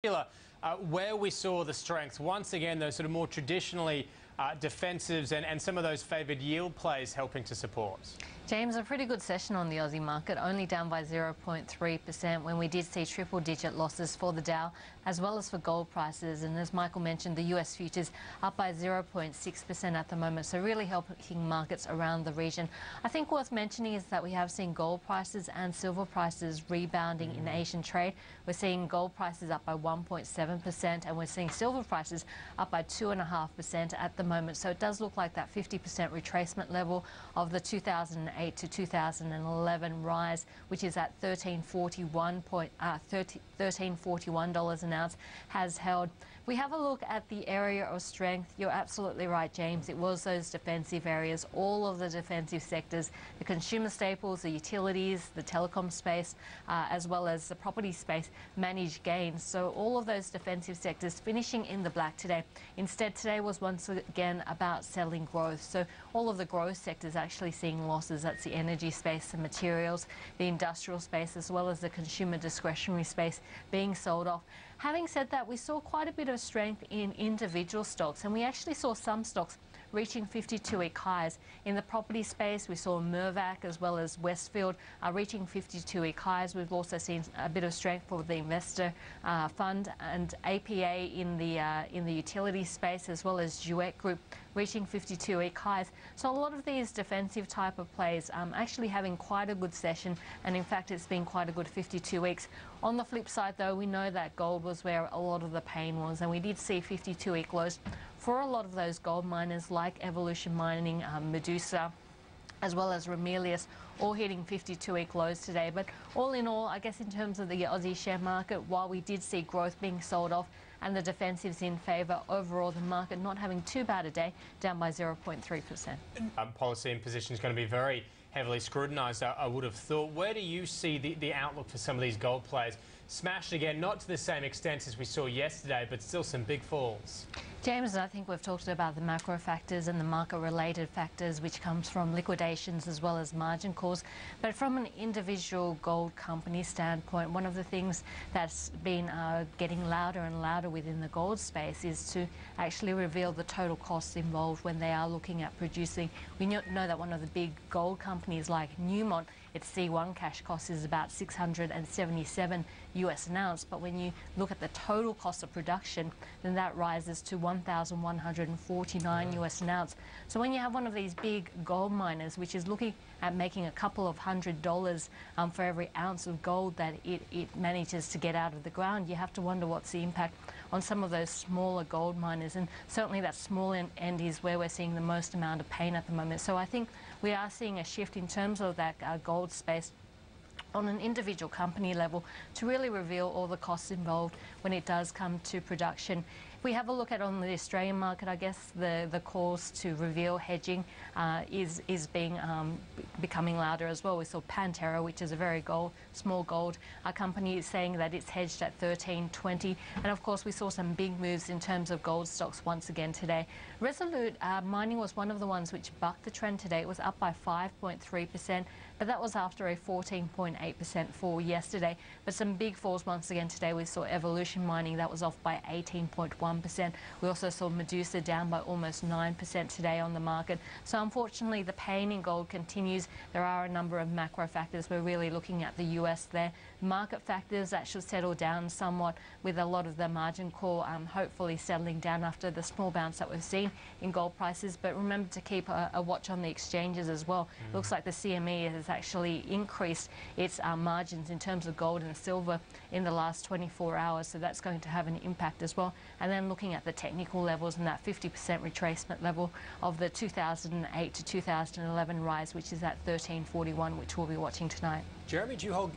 Where we saw the strength, once again, those sort of more traditionally defensives and some of those favoured yield plays helping to support. James, a pretty good session on the Aussie market, only down by 0.3% when we did see triple-digit losses for the Dow as well as for gold prices. And as Michael mentioned, the US futures up by 0.6% at the moment, so really helping markets around the region. I think worth mentioning is that we have seen gold prices and silver prices rebounding in Asian trade. We're seeing gold prices up by 1.7% and we're seeing silver prices up by 2.5% at the moment. So it does look like that 50% retracement level of the 2008 to 2011 rise, which is at $13.41 an ounce, has held. We have a look at the area of strength. You're absolutely right, James. It was those defensive areas, all of the defensive sectors, the consumer staples, the utilities, the telecom space, as well as the property space, managed gains. So all of those defensive sectors finishing in the black today. Instead, today was once again about selling growth. So all of the growth sectors actually seeing losses. That's the energy space, the materials, the industrial space, as well as the consumer discretionary space being sold off. Having said that, we saw quite a bit of strength in individual stocks, and we actually saw some stocks reaching 52-week highs. In the property space, we saw Mirvac as well as Westfield reaching 52-week highs. We've also seen a bit of strength for the investor fund and APA in the utility space, as well as Duet Group reaching 52-week highs. So a lot of these defensive type of plays actually having quite a good session, and in fact it's been quite a good 52 weeks. On the flip side though, we know that gold was where a lot of the pain was, and we did see 52-week lows for a lot of those gold miners like Evolution Mining, Medusa, as well as Ramelius, all hitting 52-week lows today. But all in all, I guess in terms of the Aussie share market, while we did see growth being sold off and the defensives in favour, overall the market not having too bad a day, down by 0.3%. Policy and position is going to be very heavily scrutinised, I would have thought. Where do you see the outlook for some of these gold players? Smashed again, not to the same extent as we saw yesterday, but still some big falls. James, I think we've talked about the macro factors and the market-related factors, which comes from liquidations as well as margin calls. But from an individual gold company standpoint, one of the things that's been getting louder and louder within the gold space is to actually reveal the total costs involved when they are looking at producing. We know that one of the big gold companies like Newmont, its C1 cash cost is about $677 US an ounce, but when you look at the total cost of production, then that rises to $1,149 US an ounce. So when you have one of these big gold miners, which is looking at making a couple of $100 for every ounce of gold that it manages to get out of the ground, you have to wonder what's the impact on some of those smaller gold miners. And certainly that small end is where we're seeing the most amount of pain at the moment. So I think we are seeing a shift in terms of that gold space on an individual company level to really reveal all the costs involved when it does come to production. If we have a look at on the Australian market, I guess the calls to reveal hedging is becoming louder as well. We saw Pantera, which is a very small gold company, saying that it's hedged at $13.20, and of course we saw some big moves in terms of gold stocks once again today. Resolute Mining was one of the ones which bucked the trend today. It was up by 5.3%, but that was after a 14.8% fall yesterday. But some big falls once again today. We saw Evolution Mining, that was off by 18.1%. We also saw Medusa down by almost 9% today on the market. So unfortunately the pain in gold continues. There are a number of macro factors. We're really looking at the US there. Market factors that should settle down somewhat, with a lot of the margin call hopefully settling down after the small bounce that we've seen in gold prices. But remember to keep a watch on the exchanges as well. Looks like the CME has actually increased its margins in terms of gold and silver in the last 24 hours, so that's going to have an impact as well. And then looking at the technical levels and that 50% retracement level of the 2008 to 2011 rise, which is at 1341, which we'll be watching tonight. Jeremy, do you hold